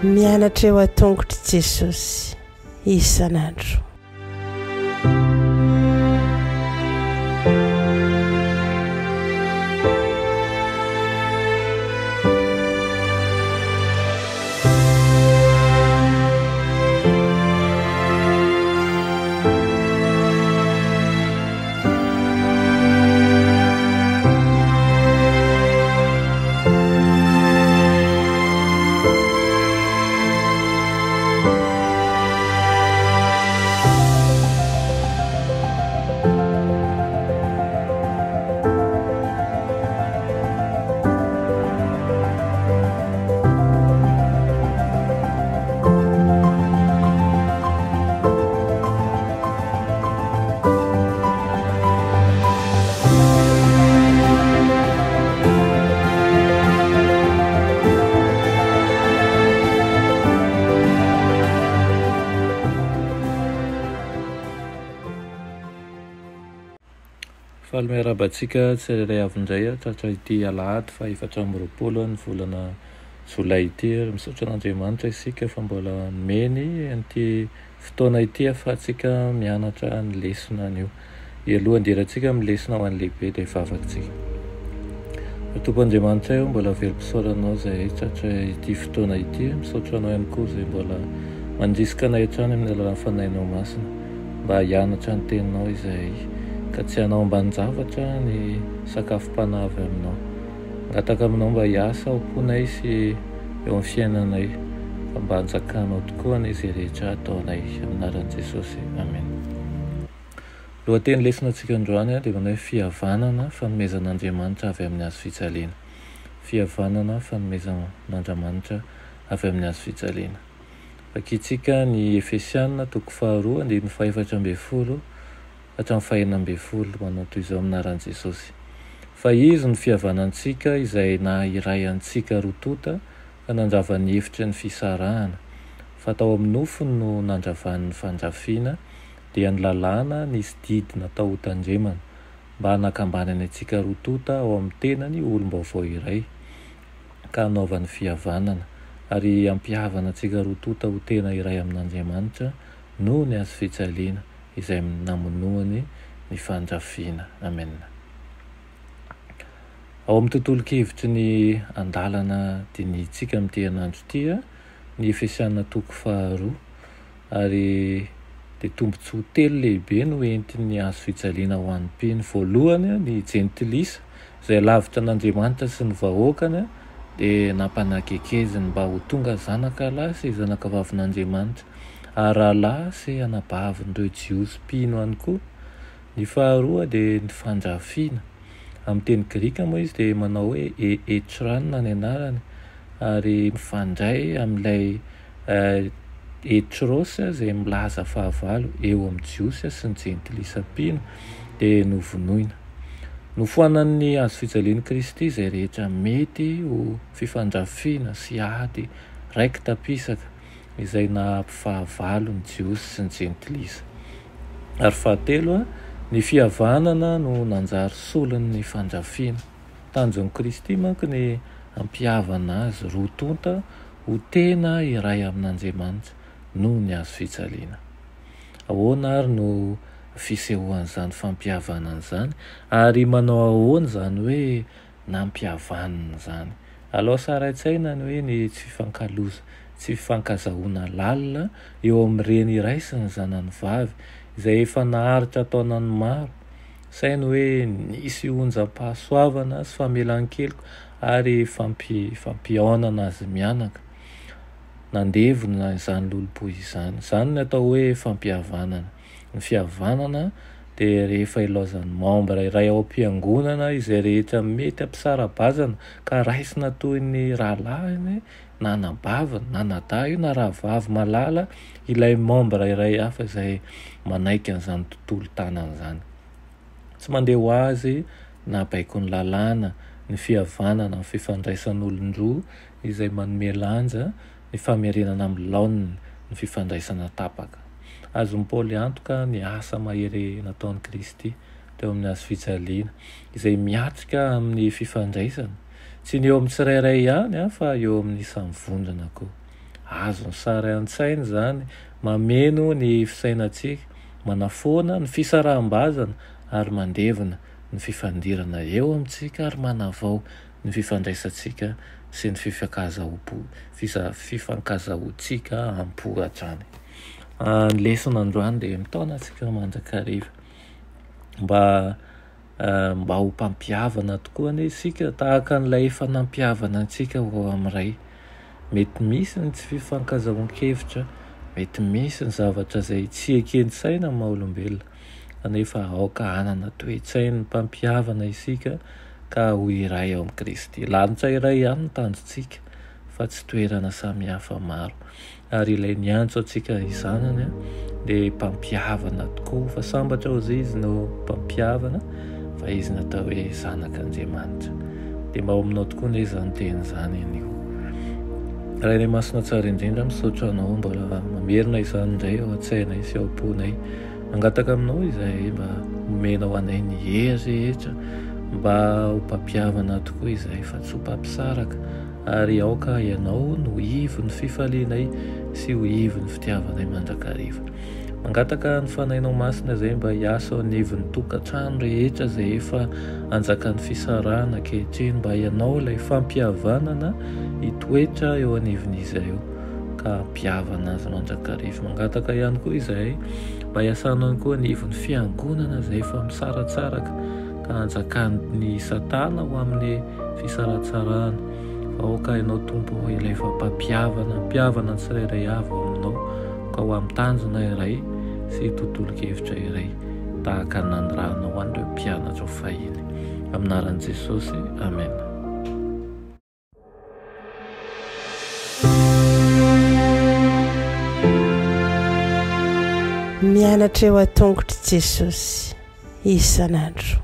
mianatra eo a-tongotry Jesosy isan'andro. Miarabantsika tsirairay avindray tratra ity alahady fa 4 ny volana Jolay ity misaotra an'Andriamanitra isika fa mbola meny an'ity fotoana ity ahafahantsika mianatra ny lesona an'io. Aloha anderatsika amin'ny lesona ho an'ny lehibe dia vavatsika. Tompoandriamanitra io mbola velom-pisaoranao izay tratra ity fotoana ity, misaotra anao ihany koa izay mbola mandrisika anay hatrany amin'ny alalan'ny fanahinao masina mba hianatra ny teninao izay ka tsy hanao ambanin-javatra ny sakafom-panavy aminao. Angataka aminao mba hiasa homponay sy eo amin'ny fiainanay fa mba hanjakanao tokoa ny izay rehetra ataonay amin'ny anaran'i Jesosy. Amen. Lohateny lesona antsika androany dia manao hoe fihavanana fanomezan'Andriamanitra avy amin'ny hazo fijaliana. Fihavanana fanomezan'Andriamanitra avy amin'ny hazo fijaliana. Vakitsika ny Efesianina 2:2-4 hatramin'ny 5:12 manao toy izao amin'ny anaran'i Jesosy. Fa izy ny fihavanantsika izay nahiray antsika rotota ka nandrava ny hevitry ny fisarahana. Fa tao amin'ny nofony no nandravan'ny fandrafiana dia ny lalàna nisy didy natao ho tandremana mba hanakambany antsika rotota ao amin'ny tenany olom-baovao iray ka hanaovany fihavanana ary hampihavana antsika rotota ho tena iray amin'Andriamanitra noho ny hazo fijaliana izay namonoany ny fandrafiana. Amen. Ao amin'ny tontolo kevitry ny andalana dinitsika amin'ity herinandro ity ny Efesianina 2:2 ary dia tombontsoa telo lehibe no entin'ny hazo fijaliana ho an'ny mpino. Voalohany ny jentilisa izay lavitra an'Andriamanitra sy ny vahoakany dia nampanakekeziny mba ho tonga zanaka lahy sy zanaka vavin'Andriamanitra ary rahalahy sy anabavin'ireo jiosy mpino ihany koa. Ny faharoa dia ny fandrafiana. Amin'ny teny Grika moa izy dia manao hoe etranina ny anarany ary mifandray amin'ilay etrosy izay milaza fahavalo eo amin'ny jiosy sy ny jentilisa mpino dia novonoina. Nofoanan'ny hazo fijalian'i Kristy izay rehetra mety ho fifandrafiana sy ady raiky tapisaka izay nampifahavalo ny jiosy sy ny jentilisa. Ary fahatelo ny fihavanana no nanjary solon'ny fandrafiana. Tanjon'i Kristy manko ny hampihavana azy rotonta ho tena iray amin'Andriamanitra noho ny hazo fijaliana. Ahoana ary no fisehoan'izany fampihavanana izany ary manao ahoana izany hoe nampihavanana izany? Alao saraitsaina ny hoe ny tsy fifankaloza, tsy fifankazahoana lalina eo amin'ireny iray sy ny zanany vavy izay efa naharitra taonany maro. Sainy hoe nisy onjam-pahasoavana sy famelan-keloka ary fampihaonana azy mianaka. Nandevona izany loloboy izany. Izany no atao hoe fampihavanana. Ny fihavanana dia rehefa ilaozan'ny membre iray ao am-piangonana izay rehetra mety ampisara-bazana ka raisina toy ny rahalahy na nabavana na nadahy na rahavavy malala ilay membre iray hafa izay manaiky an'izany tontolo tanana izany. Tsy mandeha ho azy na baiko ny lalàna ny fihavanana ny fifandraisan'olon-droa izay manome lanja ny famerenana amin'ny laoniny ny fifandraisana tapaka. Azon'ny Paoly antoka ny asa mahery nataon'i Kristy teo amin'ny hazo fijaliana izay miatrika amin'ny fifandraisana tsy ny eo amin'ny tsirairay ihany fa eo amin'ny samivondrona koa. Azo ny sary an-tsainy zany mameno ny fisainantsika, manafoana ny fisaraham-bazana ary mandevina ny fifandirana eo amintsika ary manavao ny fifandraisantsika sy ny fifankazahoantsika ampohatrany. Ny lesona androany dia mitaona antsika mandrakariva mba ho mpampiavana tokoa ny isika tahaka n'ilay efa nampiavana antsika ho amin'ray. Mety misy ny tsy fifankazahoan-kevitra, mety misy ny zavatra izay tsy ekentsaina amin'ny maha-olombelona, kanefa aoka hanana toe-tsaina ny mpampiavana isika ka ho iray ao amin'ny Kristy. Lanitra iray ihany ny tanjontsika fa tsy toerana samihafa maro, ary ilay niantso antsika izanany dia mpampiavana tokoa, fa sambatra ho izy no mpampiavana fa izy natao hoe zanak'Andriamanitra. Dia mba ao aminao tokoa ny izany teny izany anio. Raha ilay masina tsara indrindra misaotra anao mbola mamerina izany indray ao an-tsainay sy ao am-ponay, mangataka aminao izay mba omenao anay ny rehetra mba ho mpampiavana tokoa izay fa tsy ho mpampisaraka, ary aoka ianao no ivo ny fifalianay sy ho ivo ny fitiavanay mandrakariva. Mangataka ny fanainao masina izay mba hiasa ao anivon'ny tokantrano rehetra izay efa anjakan'ny fisarahana ankehitriny, mba ianao ilay fampihavanana hitoetra eo anivon'izy ireo ka hampihavana azy mandrakariva. Mangataka ihany koa izahay mba hiasanao koa anivon'ny fiangonana izay efa misaratsaraka ka anjakan'ny Satana ho amin'ny fisaratsarahana. Fa aoka ianao Tompo ilay fampihavana ny tsirairay avy ao aminao ka ho amin'ny tanjona iray sy tontolo-kevitra iray tahaka nandrahanao an'ireo mpianatra ho fahiny. Amin'ny anaran'i Jesosy, amen. Mianatra eo an-tongotry Jesosy isan'andro.